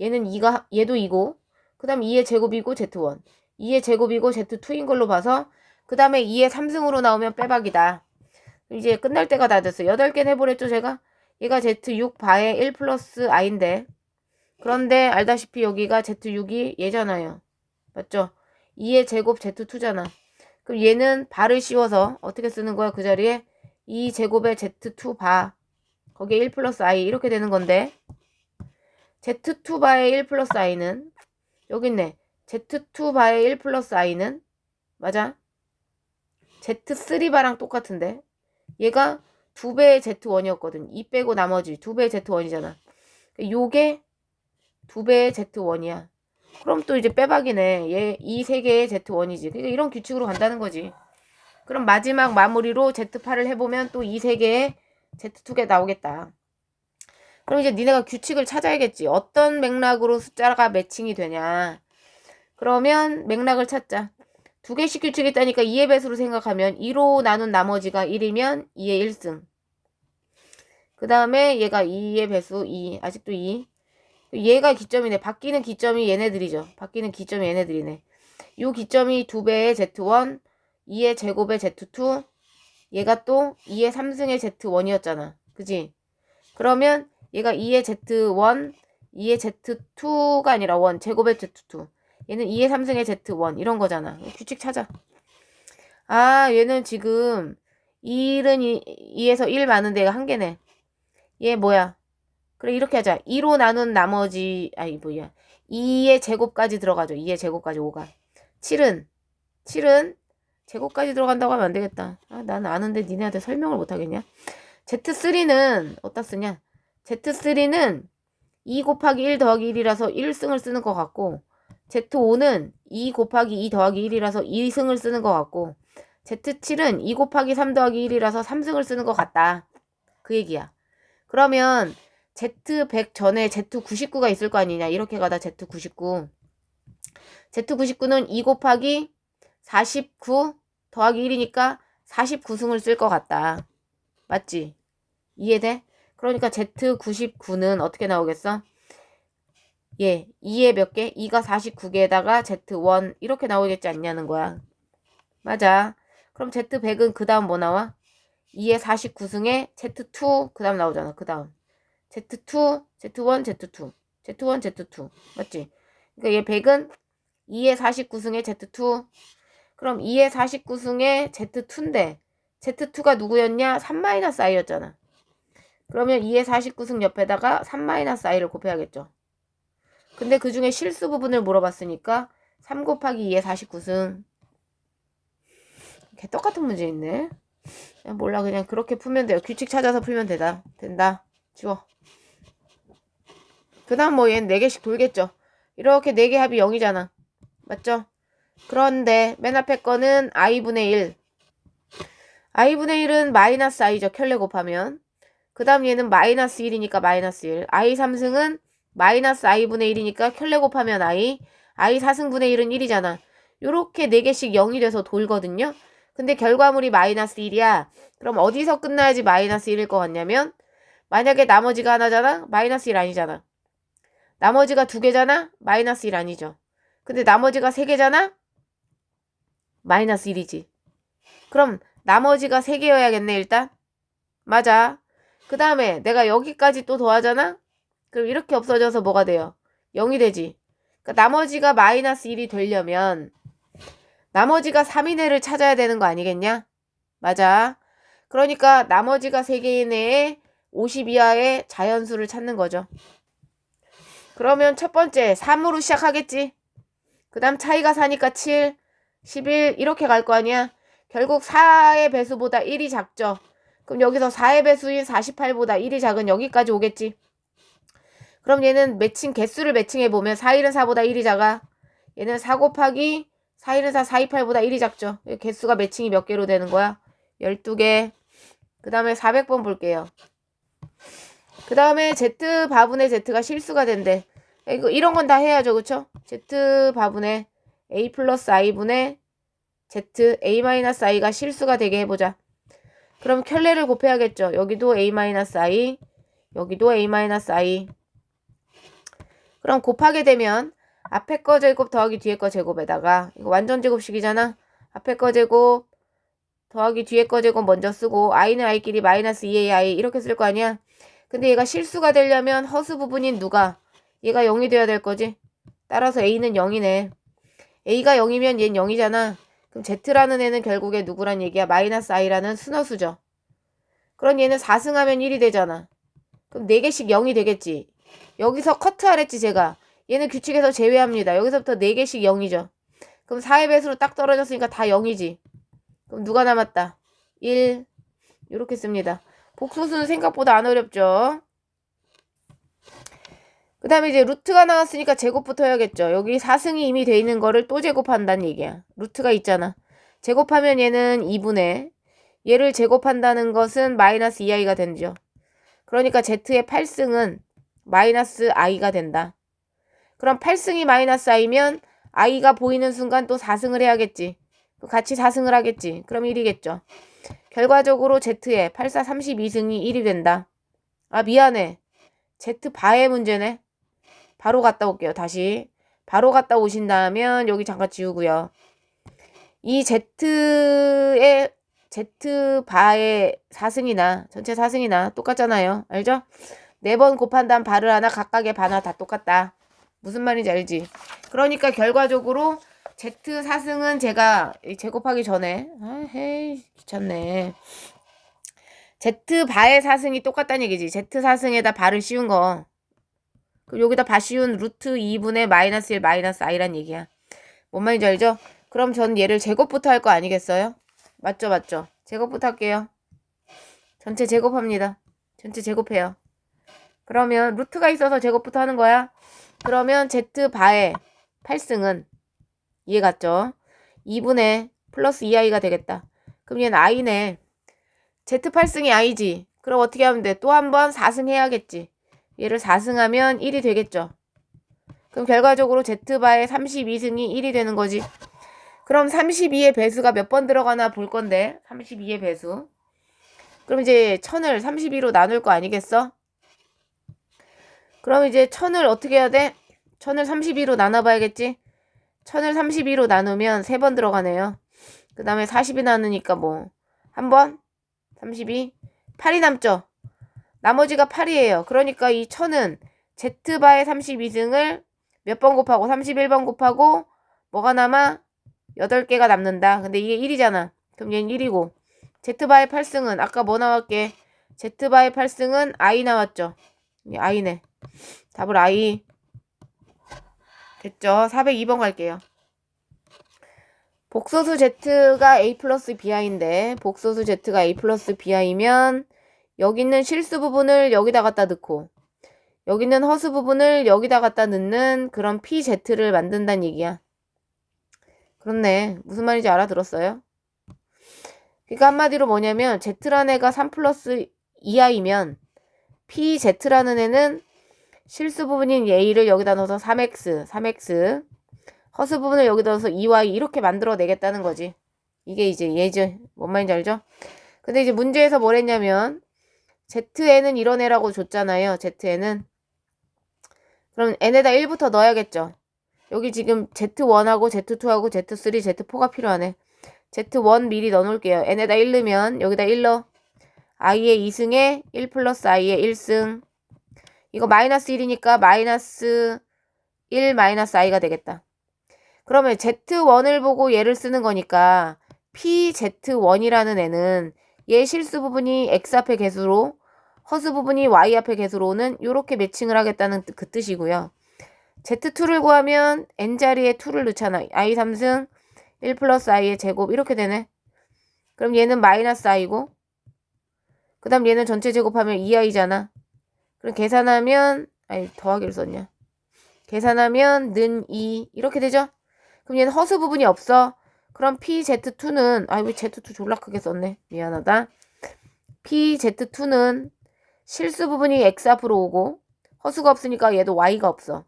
얘는 2가 얘도 2고 그 다음 2의 제곱이고 z1 2의 제곱이고 z2인 걸로 봐서 그 다음에 2의 3승으로 나오면 빼박이다. 이제 끝날 때가 다 됐어. 8개 해보랬죠 제가? 얘가 z6 바에 1 플러스 i인데 그런데 알다시피 여기가 z6이 얘잖아요. 맞죠? 2의 제곱 z2잖아. 그럼 얘는 바를 씌워서 어떻게 쓰는 거야? 그 자리에 2제곱의 z2 바 거기에 1 플러스 i 이렇게 되는 건데 z2 바의 1 플러스 i는 여기 있네. z2 바의 1 플러스 i는 맞아? z3 바랑 똑같은데 얘가 2배의 z1이었거든. 2 빼고 나머지 2배의 z1이잖아. 요게 2배의 z1이야. 그럼 또 이제 빼박이네. 얘 이 세 개의 z1이지. 그러니까 이런 규칙으로 간다는 거지. 그럼 마지막 마무리로 z8을 해보면 또 이 세 개의 z2개 나오겠다. 그럼 이제 니네가 규칙을 찾아야겠지. 어떤 맥락으로 숫자가 매칭이 되냐. 그러면 맥락을 찾자. 두 개씩 규칙이 있다니까 2의 배수로 생각하면 2로 나눈 나머지가 1이면 2의 1승. 그 다음에 얘가 2의 배수 2. 아직도 2. 얘가 기점이네. 바뀌는 기점이 얘네들이죠. 바뀌는 기점이 얘네들이네. 요 기점이 2배의 z1, 2의 제곱의 z2, 얘가 또 2의 3승의 z1이었잖아. 그지? 그러면 얘가 2의 z1, 2의 z2가 아니라 1, 제곱의 z2. 얘는 2의 3승의 z1 이런 거잖아. 규칙 찾아. 아, 얘는 지금 1은 2에서 1 많은 데가 한 개네. 얘 뭐야? 그래, 이렇게 하자. 2로 나눈 나머지, 아니, 뭐야. 2의 제곱까지 들어가죠. 2의 제곱까지 5가. 7은 제곱까지 들어간다고 하면 안 되겠다. 아, 난 아는데 니네한테 설명을 못 하겠냐? Z3는 어디다 쓰냐? Z3는 2 곱하기 1 더하기 1이라서 1승을 쓰는 것 같고, Z5는 2 곱하기 2 더하기 1이라서 2승을 쓰는 것 같고, Z7은 2 곱하기 3 더하기 1이라서 3승을 쓰는 것 같다. 그 얘기야. 그러면 Z100 전에 Z99가 있을 거 아니냐. 이렇게 가다 Z99. Z99는 2 곱하기 49 더하기 1이니까 49승을 쓸 것 같다. 맞지? 이해돼? 그러니까 Z99는 어떻게 나오겠어? 예, 2에 몇 개? 2가 49개에다가 Z1 이렇게 나오겠지 않냐는 거야. 맞아. 그럼 Z100은 그 다음 뭐 나와? 2에 49승에 Z2 그 다음 나오잖아. 그 다음 Z2, Z1, Z2 Z1, Z2 맞지? 그러니까 얘 100은 2에 49승에 Z2 그럼 2에 49승에 Z2인데 Z2가 누구였냐? 3-i였잖아. 그러면 2에 49승 옆에다가 3-i를 곱해야겠죠. 근데 그 중에 실수 부분을 물어봤으니까 3 곱하기 2에 49승. 개 똑같은 문제 있네. 그냥 몰라. 그냥 그렇게 풀면 돼요. 규칙 찾아서 풀면 된다. 지워. 그 다음 뭐 얘는 4개씩 돌겠죠. 이렇게 4개 합이 0이잖아. 맞죠? 그런데 맨 앞에 거는 i분의 1. i분의 1은 마이너스 i죠. 켤레 곱하면. 그 다음 얘는 마이너스 1이니까 마이너스 1. i 3승은 마이너스 i분의 1이니까 켤레 곱하면 i 4승분의 1은 1이잖아. 요렇게 4개씩 0이 돼서 돌거든요. 근데 결과물이 마이너스 1이야. 그럼 어디서 끝나야지 마이너스 1일 것 같냐면 만약에 나머지가 하나잖아? 마이너스 1 아니잖아. 나머지가 2개잖아? 마이너스 1 아니죠. 근데 나머지가 3개잖아? 마이너스 1이지. 그럼 나머지가 3개여야겠네 일단. 맞아. 그 다음에 내가 여기까지 또 더하잖아? 그럼 이렇게 없어져서 뭐가 돼요? 0이 되지. 그러니까 나머지가 마이너스 1이 되려면 나머지가 3 이내를 찾아야 되는 거 아니겠냐? 맞아. 그러니까 나머지가 3개 이내에 50 이하의 자연수를 찾는 거죠. 그러면 첫 번째 3으로 시작하겠지. 그 다음 차이가 4니까 7, 11 이렇게 갈 거 아니야. 결국 4의 배수보다 1이 작죠. 그럼 여기서 4의 배수인 48보다 1이 작은 여기까지 오겠지. 그럼 얘는 개수를 매칭해보면 4일은 4보다 1이 작아. 얘는 4 곱하기 4일은 4, 428보다 1이 작죠. 개수가 매칭이 몇 개로 되는 거야? 12개. 그 다음에 400번 볼게요. 그 다음에 Z바분의 Z가 실수가 된대. 이런 건 다 해야죠. 그쵸? Z바분의 A 플러스 I분의 Z, A-I가 실수가 되게 해보자. 그럼 켤레를 곱해야겠죠. 여기도 A-I, 여기도 A-I. 그럼 곱하게 되면 앞에 거 제곱 더하기 뒤에 거 제곱에다가 이거 완전 제곱식이잖아. 앞에 거 제곱 더하기 뒤에 거 제곱 먼저 쓰고 i는 i끼리 마이너스 2a i 이렇게 쓸 거 아니야. 근데 얘가 실수가 되려면 허수 부분인 누가? 얘가 0이 돼야 될 거지. 따라서 a는 0이네. a가 0이면 얘는 0이잖아. 그럼 Z라는 애는 결국에 누구란 얘기야? 마이너스 I라는 순허수죠. 그럼 얘는 4승하면 1이 되잖아. 그럼 4개씩 0이 되겠지. 여기서 커트하랬지 제가. 얘는 규칙에서 제외합니다. 여기서부터 4개씩 0이죠. 그럼 4의 배수로 딱 떨어졌으니까 다 0이지. 그럼 누가 남았다? 1. 이렇게 씁니다. 복소수는 생각보다 안 어렵죠. 그 다음에 이제 루트가 나왔으니까 제곱부터 해야겠죠. 여기 4승이 이미 돼 있는 거를 또 제곱한다는 얘기야. 루트가 있잖아. 제곱하면 얘는 2분의 얘를 제곱한다는 것은 마이너스 2i가 되죠. 그러니까 Z의 8승은 마이너스 i가 된다. 그럼 8승이 마이너스 i면 i가 보이는 순간 또 4승을 해야겠지. 같이 4승을 하겠지. 그럼 1이겠죠. 결과적으로 Z의 8, 4, 32승이 1이 된다. 아 미안해. Z바의 문제네. 바로 갔다 올게요. 다시. 바로 갔다 오신다면 여기 잠깐 지우고요. 이 Z바의 4승이나 전체 4승이나 똑같잖아요. 알죠? 4번 곱한 다음 바를 하나 각각의 반하 다 똑같다. 무슨 말인지 알지? 그러니까 결과적으로 Z 4승은 제가 제곱하기 전에 헤이 귀찮네. Z바의 4승이 똑같다는 얘기지. Z 4승에다 바를 씌운 거. 그럼 여기다 바 씌운 루트 2분의 마이너스 1 마이너스 i란 얘기야. 뭔 말인지 알죠? 그럼 전 얘를 제곱부터 할 거 아니겠어요? 맞죠 맞죠? 제곱부터 할게요. 전체 제곱합니다. 전체 제곱해요. 그러면 루트가 있어서 제곱부터 하는 거야. 그러면 Z바의 8승은 이해 갔죠? 2분의 플러스 2i가 되겠다. 그럼 얘는 i네. Z8승이 i지. 그럼 어떻게 하면 돼? 또 한 번 4승 해야겠지. 얘를 4승하면 1이 되겠죠. 그럼 결과적으로 Z바의 32승이 1이 되는 거지. 그럼 32의 배수가 몇 번 들어가나 볼 건데 32의 배수. 그럼 이제 1000을 32로 나눌 거 아니겠어? 그럼 이제 1000을 어떻게 해야 돼? 1000을 32로 나눠봐야겠지? 1000을 32로 나누면 3번 들어가네요. 그 다음에 40이 나누니까 뭐 한 번? 32? 8이 남죠? 나머지가 8이에요. 그러니까 이 1000은 Z바의 32승을 몇 번 곱하고 31번 곱하고 뭐가 남아? 8개가 남는다. 근데 이게 1이잖아. 그럼 얘는 1이고 Z바의 8승은 아까 뭐 나왔게? Z바의 8승은 I 나왔죠. I네. 답을 I. 됐죠? 402번 갈게요. 복소수 Z가 A 플러스 BI인데 복소수 Z가 A 플러스 BI면 여기 있는 실수 부분을 여기다 갖다 넣고 여기 있는 허수 부분을 여기다 갖다 넣는 그런 PZ를 만든다는 얘기야. 그렇네. 무슨 말인지 알아들었어요? 그러니까 한마디로 뭐냐면 Z라는 애가 3 플러스 2i면 PZ라는 애는 실수 부분인 A를 여기다 넣어서 3x 허수 부분을 여기다 넣어서 2y 이렇게 만들어내겠다는 거지. 이게 이제 얘죠. 뭔 말인지 알죠? 근데 이제 문제에서 뭘 했냐면 Zn은 이런 애라고 줬잖아요. Zn은. 그럼 n에다 1부터 넣어야겠죠. 여기 지금 Z1하고 Z2하고 Z3, Z4가 필요하네. Z1 미리 넣어놓을게요. n에다 1 넣으면 여기다 1 넣어. i의 2승에 1 플러스 i의 1승. 이거 마이너스 1이니까 마이너스 1 마이너스 i가 되겠다. 그러면 Z1을 보고 얘를 쓰는 거니까 PZ1이라는 애는 얘 실수 부분이 X 앞에 개수로 허수 부분이 Y 앞에 개수로는 이렇게 매칭을 하겠다는 그 뜻이고요. Z2를 구하면 N자리에 2를 넣잖아. I 3승 1 플러스 I의 제곱 이렇게 되네. 그럼 얘는 마이너스 I고 그 다음 얘는 전체 제곱하면 2I잖아. 그럼 계산하면 더하기를 썼냐. 계산하면 는 2 이렇게 되죠. 그럼 얘는 허수 부분이 없어. 그럼 PZ2는 왜 Z2 졸라 크게 썼네. 미안하다. PZ2는 실수 부분이 X 앞으로 오고 허수가 없으니까 얘도 Y가 없어.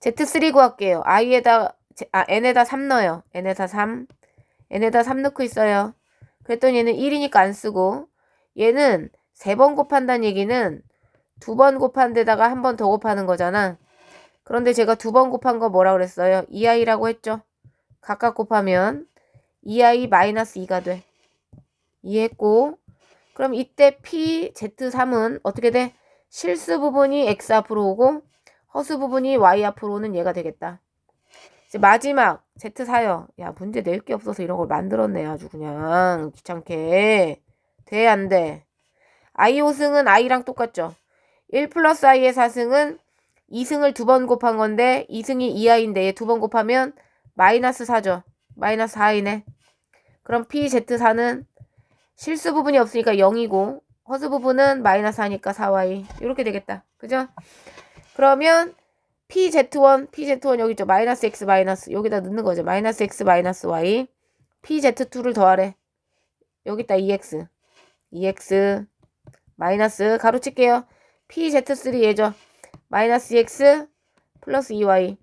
Z3 구할게요. N에다 3 넣어요. N에다 3 넣고 있어요. 그랬더니 얘는 1이니까 안 쓰고 얘는 3번 곱한다는 얘기는 2번 곱한 데다가 한 번 더 곱하는 거잖아. 그런데 제가 2번 곱한 거 뭐라 그랬어요? 2i라고 했죠. 각각 곱하면 2i 마이너스 2가 돼. 이해했고 그럼 이때 PZ3은 어떻게 돼? 실수 부분이 X 앞으로 오고 허수 부분이 Y 앞으로 오는 얘가 되겠다. 이제 마지막 Z4요. 야, 문제 낼 게 없어서 이런 걸 만들었네. 아주 그냥 귀찮게. 돼, 안 돼? I 5승은 I랑 똑같죠. 1 플러스 I의 4승은 2승을 두 번 곱한 건데 2승이 2I인데 얘 두 번 곱하면 마이너스 4죠. 마이너스 4이네. 그럼 PZ4는 실수 부분이 없으니까 0이고 허수 부분은 마이너스 4니까 4Y. 이렇게 되겠다. 그죠? 그러면 PZ1 여기 있죠. 마이너스 X 마이너스 여기다 넣는 거죠. 마이너스 X 마이너스 Y. PZ2를 더하래. 여기다 2X 마이너스 가로칠게요. PZ3 얘죠. 마이너스 X 플러스 2Y.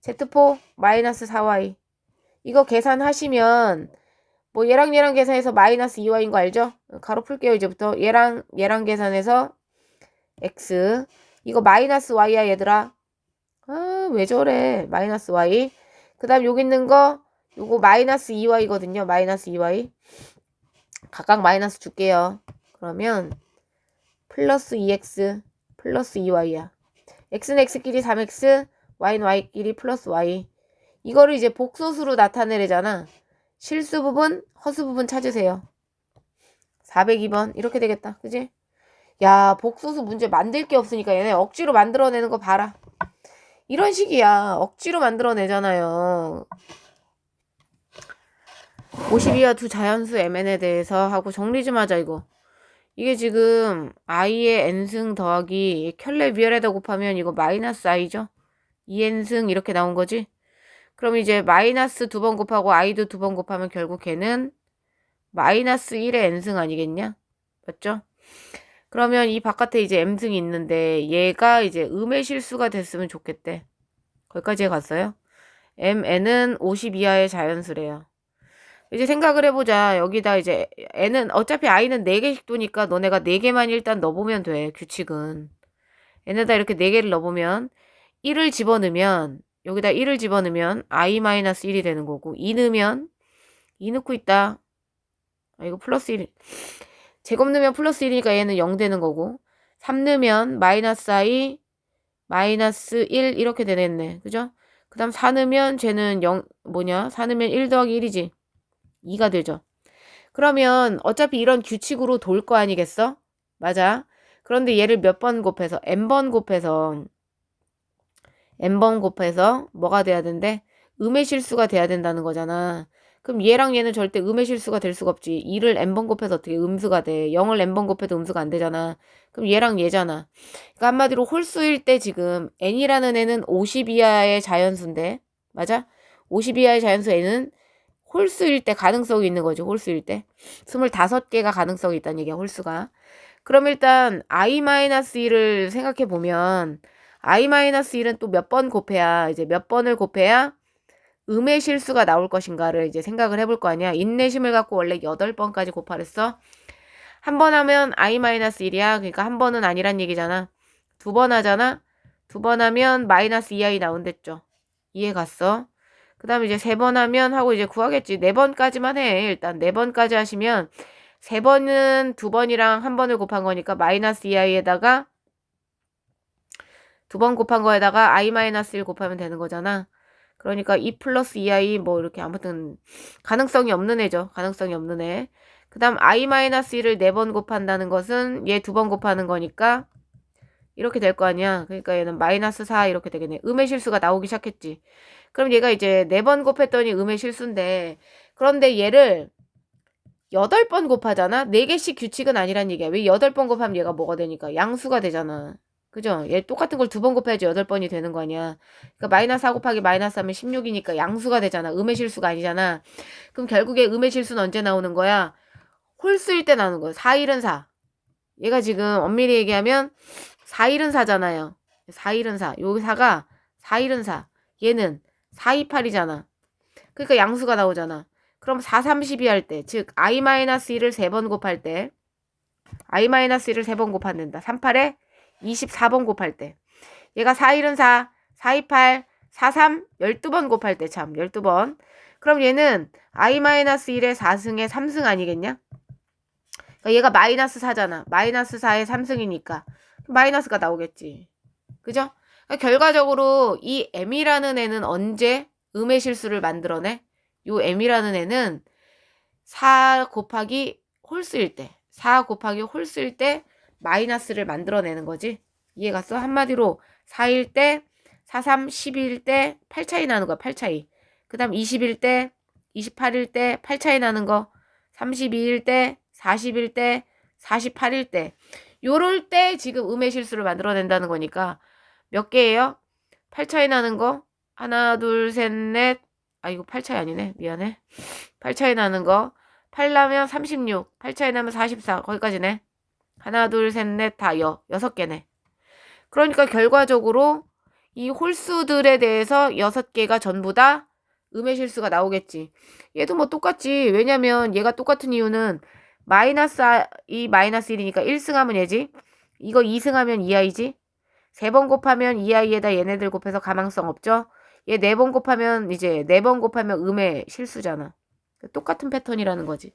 Z4 마이너스 4Y. 이거 계산하시면 뭐 얘랑 계산해서 마이너스 2Y인 거 알죠? 가로 풀게요. 이제부터 얘랑 계산해서 X. 이거 마이너스 Y야 얘들아. 아, 왜 저래. 마이너스 Y. 그 다음 여기 있는 거 요거 마이너스 2Y거든요. 마이너스 2Y. 각각 마이너스 줄게요. 그러면 플러스 2X 플러스 2Y야. X는 X끼리 3X, Y는 Y끼리 플러스 Y. 이거를 이제 복소수로 나타내려잖아. 실수 부분, 허수 부분 찾으세요. 402번 이렇게 되겠다. 그지? 야, 복소수 문제 만들 게 없으니까 얘네 억지로 만들어내는 거 봐라. 이런 식이야. 억지로 만들어내잖아요. 52와 두 자연수 MN에 대해서 하고 정리 좀 하자 이거. 이게 지금 i의 n승 더하기 켤레 위아래다 곱하면 이거 마이너스 i죠? 2n승 이렇게 나온 거지? 그럼 이제 마이너스 두 번 곱하고 i도 두 번 곱하면 결국 걔는 마이너스 1의 n승 아니겠냐? 맞죠? 그러면 이 바깥에 이제 m승이 있는데 얘가 이제 음의 실수가 됐으면 좋겠대. 거기까지 갔어요? mn은 50 이하의 자연수래요. 이제 생각을 해보자. 여기다 이제 n은 어차피 i는 4개씩 두니까 너네가 4개만 일단 넣어보면 돼. 규칙은. n에다 이렇게 4개를 넣어보면 1을 집어넣으면 여기다 1을 집어넣으면 i-1이 되는 거고 2 넣으면 2 넣고 있다. 아, 이거 플러스 1. 제곱 넣으면 플러스 1이니까 얘는 0 되는 거고 3 넣으면 마이너스 i 마이너스 1 이렇게 되겠네. 그죠? 그 다음 4 넣으면 쟤는 4 넣으면 1 더하기 1이지. 2가 되죠. 그러면 어차피 이런 규칙으로 돌 거 아니겠어? 맞아. 그런데 얘를 몇 번 곱해서 n번 곱해서 뭐가 돼야 된대? 음의 실수가 돼야 된다는 거잖아. 그럼 얘랑 얘는 절대 음의 실수가 될 수가 없지. 2를 n번 곱해서 어떻게 음수가 돼. 0을 n번 곱해도 음수가 안 되잖아. 그럼 얘랑 얘잖아. 그러니까 한마디로 홀수일 때 지금 n이라는 애는 50 이하의 자연수인데 맞아? 50 이하의 자연수 n은 홀수일 때 가능성이 있는 거죠. 홀수일 때. 25개가 가능성이 있다는 얘기야. 홀수가. 그럼 일단 i-1을 생각해 보면 i-1은 또 몇 번 곱해야 이제 몇 번을 곱해야 음의 실수가 나올 것인가를 이제 생각을 해볼 거 아니야. 인내심을 갖고 원래 8번까지 곱하랬어. 한 번 하면 i-1이야. 그러니까 한 번은 아니란 얘기잖아. 2번 하잖아. 2번 하면 마이너스 2i 나온댔죠. 이해 갔어? 그 다음에 이제 3번 하면 하고 이제 구하겠지. 4번까지만 해. 일단 4번까지 하시면 3번은 2번이랑 1번을 곱한 거니까 마이너스 2i에다가 2번 곱한 거에다가 i-1 곱하면 되는 거잖아. 그러니까 2 플러스 2i 뭐 이렇게 아무튼 가능성이 없는 애죠. 가능성이 없는 애. 그 다음 i-1을 4번 곱한다는 것은 얘 2번 곱하는 거니까 이렇게 될 거 아니야. 그러니까 얘는 마이너스 4 이렇게 되겠네. 음의 실수가 나오기 시작했지. 그럼 얘가 이제 4번 곱했더니 음의 실수인데 그런데 얘를 8번 곱하잖아. 4개씩 규칙은 아니란 얘기야. 왜 8번 곱하면 얘가 뭐가 되니까 양수가 되잖아. 그죠? 얘 똑같은 걸 2번 곱해야지 8번이 되는 거 아니야. 그러니까 마이너스 4 곱하기 마이너스 하면 16이니까 양수가 되잖아. 음의 실수가 아니잖아. 그럼 결국에 음의 실수는 언제 나오는 거야? 홀수일 때 나오는 거야. 4일은 4. 얘가 지금 엄밀히 얘기하면 4일은 4잖아요. 4일은 4. 여기 4가 4일은 4. 얘는 4, 2, 8이잖아. 그러니까 양수가 나오잖아. 그럼 4, 32 할 때, 즉 i-1을 3번 곱할 때 i-1을 3번 곱한다. 3, 8에 24번 곱할 때 얘가 4일은 4, 4, 2, 8, 4, 3, 12번 곱할 때 참 12번. 그럼 얘는 i-1의 4승의 3승 아니겠냐? 그러니까 얘가 마이너스 4잖아. 마이너스 4의 3승이니까 마이너스가 나오겠지. 그죠? 그러니까 결과적으로 이 m이라는 애는 언제 음의 실수를 만들어내. 요 m이라는 애는 4 곱하기 홀수일 때, 4 곱하기 홀수일 때 마이너스를 만들어내는 거지. 이해갔어? 한마디로 4일 때, 4, 3, 12일 때 8 차이 나는 거야. 8 차이. 그 다음 20일 때, 28일 때 8 차이 나는 거, 32일 때, 40일 때, 48일 때. 요럴 때 지금 음의 실수를 만들어낸다는 거니까 몇 개예요? 8 차이 나는 거 하나 둘 셋 넷. 아 이거 8 차이 아니네. 미안해. 8 차이 나는 거 8 나면 36, 8 차이 나면 44. 거기까지네. 하나 둘 셋 넷 다 6개네. 그러니까 결과적으로 이 홀수들에 대해서 6개가 전부 다 음의 실수가 나오겠지. 얘도 뭐 똑같지. 왜냐면 얘가 똑같은 이유는 마이너스 2 마이너스 1이니까 1승하면 얘지. 이거 2승하면 2i지. 3번 곱하면 2i에다 얘네들 곱해서 가망성 없죠. 얘 4번 곱하면 이제 4번 곱하면 음의 실수잖아. 똑같은 패턴이라는 거지.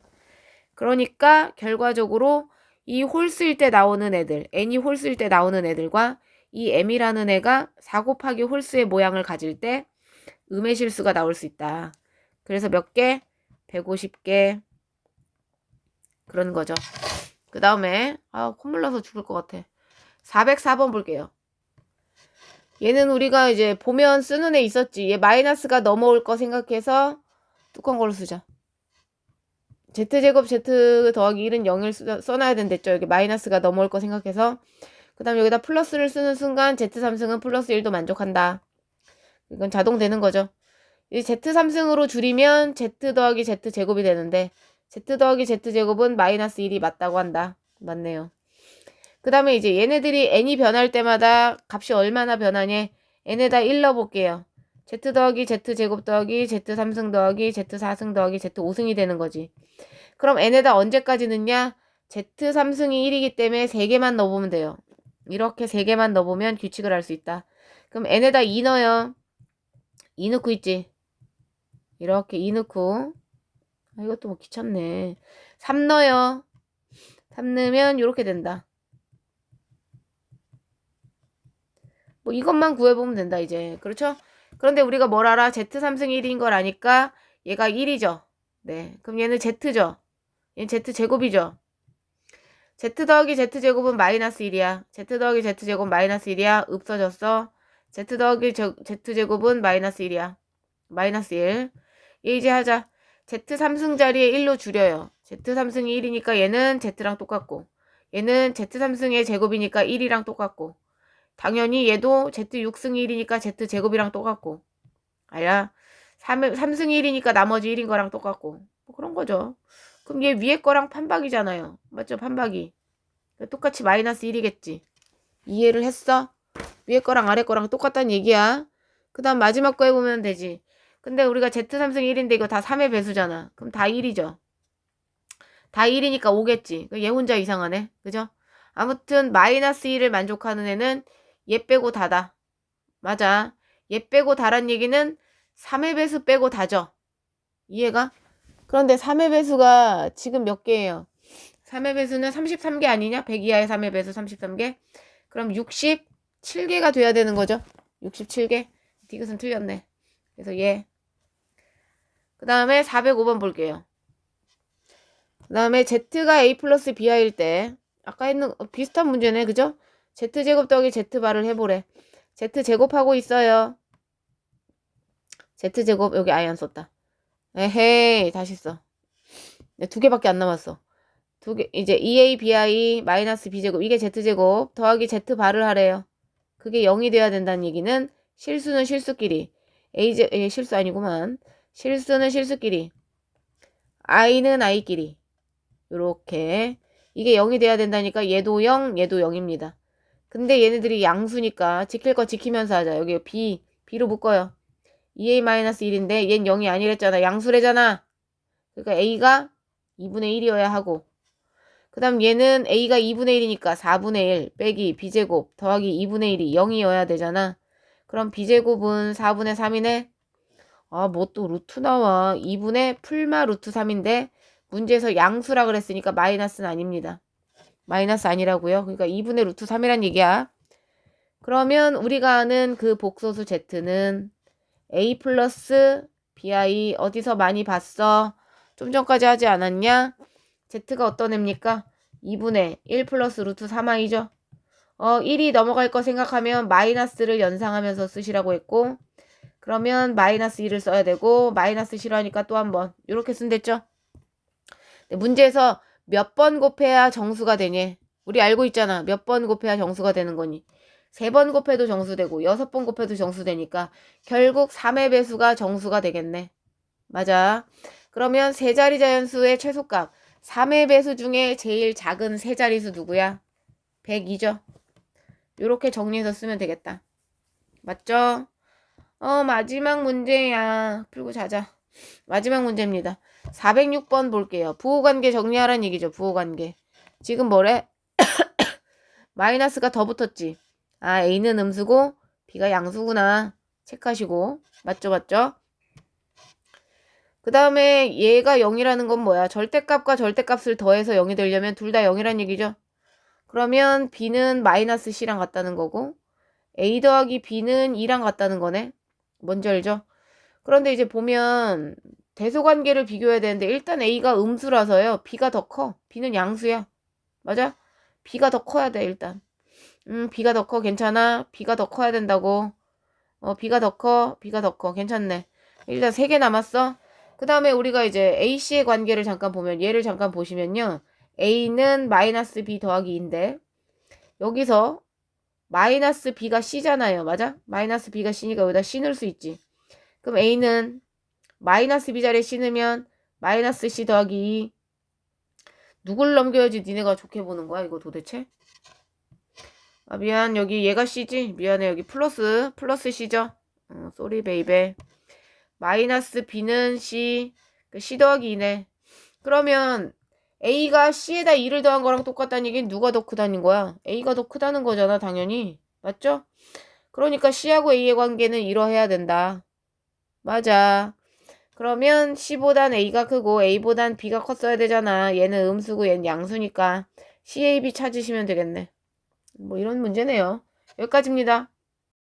그러니까 결과적으로 이 홀수일 때 나오는 애들, n이 홀수일 때 나오는 애들과 이 m이라는 애가 4 곱하기 홀수의 모양을 가질 때 음의 실수가 나올 수 있다. 그래서 몇 개? 150개. 그런 거죠. 그 다음에 콧물 나서 죽을 것 같아. 404번 볼게요. 얘는 우리가 이제 보면 쓰는 애 있었지. 얘 마이너스가 넘어올 거 생각해서 뚜껑 걸로 쓰자. z제곱 z 더하기 1은 0을 써놔야 된댔죠. 여기 마이너스가 넘어올 거 생각해서. 그 다음 여기다 플러스를 쓰는 순간 z3승은 플러스 1도 만족한다. 이건 자동 되는 거죠. 이 z3승으로 줄이면 z 더하기 z제곱이 되는데 z 더하기 z제곱은 마이너스 1이 맞다고 한다. 맞네요. 그 다음에 이제 얘네들이 n이 변할 때마다 값이 얼마나 변하냐. n에다 1 넣어볼게요. z 더하기 z제곱 더하기 z3승 더하기 z4승 더하기 z5승이 되는 거지. 그럼 n에다 언제까지 넣냐? z3승이 1이기 때문에 3개만 넣어보면 돼요. 이렇게 3개만 넣어보면 규칙을 알 수 있다. 그럼 n에다 2 넣어요. 2 넣고 있지. 이렇게 2 넣고. 이것도 뭐 귀찮네. 3 넣어요. 3 넣으면 이렇게 된다. 뭐 이것만 구해보면 된다 이제. 그렇죠? 그런데 우리가 뭘 알아? z3승 1인 걸 아니까 얘가 1이죠. 네. 그럼 얘는 z죠. 얘는 z제곱이죠. z 더하기 z제곱은 마이너스 1이야. z 더하기 z제곱 마이너스 1이야. 없어졌어. z 더하기 z제곱은 마이너스 1이야. 마이너스 1. 얘 이제 하자. z3승 자리에 1로 줄여요. z3승이 1이니까 얘는 z랑 똑같고 얘는 z3승의 제곱이니까 1이랑 똑같고 당연히 얘도 z6승이 1이니까 z제곱이랑 똑같고 아야 3승이 1이니까 나머지 1인 거랑 똑같고 뭐 그런 거죠. 그럼 얘 위에 거랑 판박이잖아요. 맞죠? 판박이. 똑같이 마이너스 1이겠지. 이해를 했어? 위에 거랑 아래 거랑 똑같다는 얘기야. 그 다음 마지막 거 해보면 되지. 근데 우리가 z3승 1인데 이거 다 3의 배수잖아. 그럼 다 1이죠. 다 1이니까 5겠지. 얘 혼자 이상하네. 그죠? 아무튼 마이너스 1을 만족하는 애는 얘 빼고 다다. 맞아. 얘 빼고 다란 얘기는 3의 배수 빼고 다죠. 이해가? 그런데 3의 배수가 지금 몇 개예요? 3의 배수는 33개 아니냐? 100 이하의 3의 배수 33개? 그럼 67개가 돼야 되는 거죠. 67개. 디귿은 틀렸네. 그래서 얘. 그 다음에 405번 볼게요. 그 다음에 z가 a 플러스 b일 때 아까 했는 비슷한 문제네. 그죠? z제곱 더하기 z바를 해보래. z제곱하고 있어요. z제곱 여기 아예 안 썼다. 에헤이 다시 써. 네, 2개밖에 안 남았어. 2개 이제 2a bi 마이너스 b제곱 이게 z제곱 더하기 z바를 하래요. 그게 0이 돼야 된다는 얘기는 실수는 실수끼리 실수 아니구만. 실수는 실수끼리 i는 i끼리 요렇게 이게 0이 돼야 된다니까 얘도 0 얘도 0입니다. 근데 얘네들이 양수니까 지킬 거 지키면서 하자. 여기 b로 묶어요. 2a-1인데 얜 0이 아니랬잖아. 양수래잖아. 그러니까 a가 2분의 1이어야 하고 그 다음 얘는 a가 2분의 1이니까 4분의 1 빼기 b제곱 더하기 2분의 1이 0이어야 되잖아. 그럼 b제곱은 4분의 3이네. 뭐 또 루트 나와. 2분의 풀마 루트 3인데 문제에서 양수라 그랬으니까 마이너스는 아닙니다. 마이너스 아니라고요. 그러니까 2분의 루트 3이란 얘기야. 그러면 우리가 아는 그 복소수 z는 A 플러스 BI 어디서 많이 봤어? 좀 전까지 하지 않았냐? Z가 어떤 애입니까? 2분의 1 플러스 루트 3i죠. 1이 넘어갈 거 생각하면 마이너스를 연상하면서 쓰시라고 했고, 그러면 마이너스 2를 써야 되고, 마이너스 싫어하니까 또 한 번. 이렇게 쓴댔죠? 문제에서 몇 번 곱해야 정수가 되니? 우리 알고 있잖아. 몇 번 곱해야 정수가 되는 거니? 3번 곱해도 정수되고 6번 곱해도 정수되니까 결국 3의 배수가 정수가 되겠네. 맞아. 그러면 세 자리 자연수의 최소값 3의 배수 중에 제일 작은 세 자리수 누구야? 100이죠. 이렇게 정리해서 쓰면 되겠다. 맞죠? 마지막 문제야. 풀고 자자. 마지막 문제입니다. 406번 볼게요. 부호관계 정리하라는 얘기죠. 부호관계. 지금 뭐래? 마이너스가 더 붙었지. 아, A는 음수고 B가 양수구나. 체크하시고. 맞죠, 맞죠? 그 다음에 얘가 0이라는 건 뭐야? 절대값과 절대값을 더해서 0이 되려면 둘 다 0이란 얘기죠. 그러면 B는 마이너스 C랑 같다는 거고 A 더하기 B는 2랑 같다는 거네. 뭔지 알죠? 그런데 이제 보면 대소관계를 비교해야 되는데 일단 A가 음수라서요. B가 더 커. B는 양수야. 맞아? B가 더 커야 돼 일단. B가 더 커. 괜찮아? B가 더 커야 된다고. B가 더 커. B가 더 커. 괜찮네. 일단 3개 남았어. 그 다음에 우리가 이제 AC의 관계를 잠깐 보면 얘를 잠깐 보시면요. A는 마이너스 B 더하기 2인데 여기서 마이너스 B가 C잖아요. 맞아? 마이너스 B가 C니까 여기다 C 넣을 수 있지. 그럼 A는 마이너스 B 자리에 C 넣으면 마이너스 C 더하기 2. 누굴 넘겨야지 니네가 좋게 보는 거야 이거 도대체? 아 미안 여기 얘가 C지? 미안해 여기 플러스 C죠? 쏘리 베이베. 마이너스 B는 C C 더하기 2네. 그러면 A가 C에다 2를 더한 거랑 똑같다는 얘기는 누가 더 크다는 거야? A가 더 크다는 거잖아 당연히. 맞죠? 그러니까 C하고 A의 관계는 이러해야 된다. 맞아. 그러면 C보단 A가 크고 A보단 B가 컸어야 되잖아. 얘는 음수고 얘는 양수니까 CAB 찾으시면 되겠네. 뭐 이런 문제네요. 여기까지입니다.